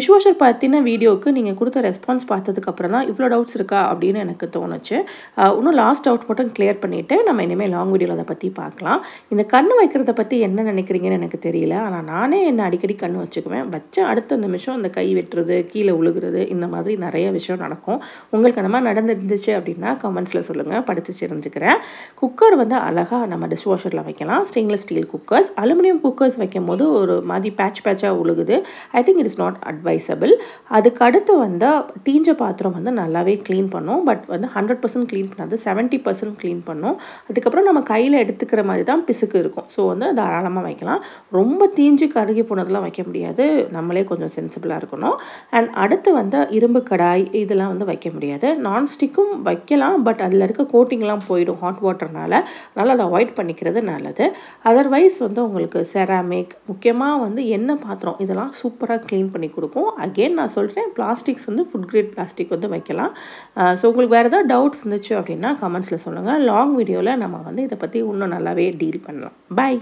Dishwasher பற்றின வீடியோவுக்கு நீங்கள் கொடுத்த ரெஸ்பான்ஸ் பார்த்ததுக்கப்புறம் தான் இவ்வளோ டவுட்ஸ் இருக்கா அப்படின்னு எனக்கு தோணுச்சு. இன்னும் லாஸ்ட் டவுட் மட்டும் கிளியர் பண்ணிவிட்டு நம்ம இனிமேல் லாங் வீடியோவில் அதை பற்றி பார்க்கலாம். இந்த கண் வைக்கிறத பற்றி என்ன நினைக்கிறீங்கன்னு எனக்கு தெரியல. ஆனால் நானே என்ன அடிக்கடி கண் வச்சுக்குவேன். வச்ச அடுத்த நிமிஷம் அந்த கை வெட்டுறது, கீழே விழுகிறது, இந்த மாதிரி நிறைய விஷயம் நடக்கும். உங்களுக்கு அந்த மாதிரி நடந்துருந்துச்சு அப்படின்னா கமெண்ட்ஸில் சொல்லுங்கள், படித்து தெரிஞ்சுக்கிறேன். குக்கர் வந்து அழகாக நம்ம டிஷ்வாஷரில் வைக்கலாம். Stainless steel cookers. Aluminium cookers வைக்கும் போது ஒரு மாதிரி பேட்சாக உழுகுது. I think it is not advisable. அதுக்கு அடுத்து வந்து தீஞ்ச பாத்திரம் வந்து நல்லாவே க்ளீன் பண்ணும். பட் வந்து 100% க்ளீன் பண்ணாது, 70% க்ளீன் பண்ணும். அதுக்கப்புறம் நம்ம கையில் எடுத்துக்கிற மாதிரி தான் பிசுக்கு இருக்கும். ஸோ வந்து தாராளமாக வைக்கலாம். ரொம்ப தீஞ்சு கருகி போனதெல்லாம் வைக்க முடியாது. நம்மளே கொஞ்சம் சென்சிபிளாக இருக்கணும். அண்ட் அடுத்து வந்து இரும்பு கடாய் இதெல்லாம் வந்து வைக்க முடியாது. நான்ஸ்டிக்கும் வைக்கலாம், பட் அதில் இருக்க கோட்டிங்லாம் போயிடும் ஹாட் வாட்டர்னால. அதனால் அதை அவாய்ட் பண்ணிக்கிறது நல்லது. அதர்வைஸ் வந்து உங்களுக்கு செராமிக், முக்கியமாக வந்து எண்ணெய் பாத்திரம் இதெல்லாம் சூப்பராக க்ளீன் பண்ணி கொடுக்கும். அகெயின் நான் சொல்கிறேன், பிளாஸ்டிக்ஸ் வந்து ஃபுட் கிரேட் பிளாஸ்டிக் வந்து வைக்கலாம். ஸோ உங்களுக்கு வேறு ஏதாவது டவுட்ஸ் இருந்துச்சு அப்படின்னா கமெண்ட்ஸில் சொல்லுங்கள். லாங் வீடியோவில் நம்ம வந்து இதை பற்றி இன்னும் நல்லாவே டீல் பண்ணலாம். பை.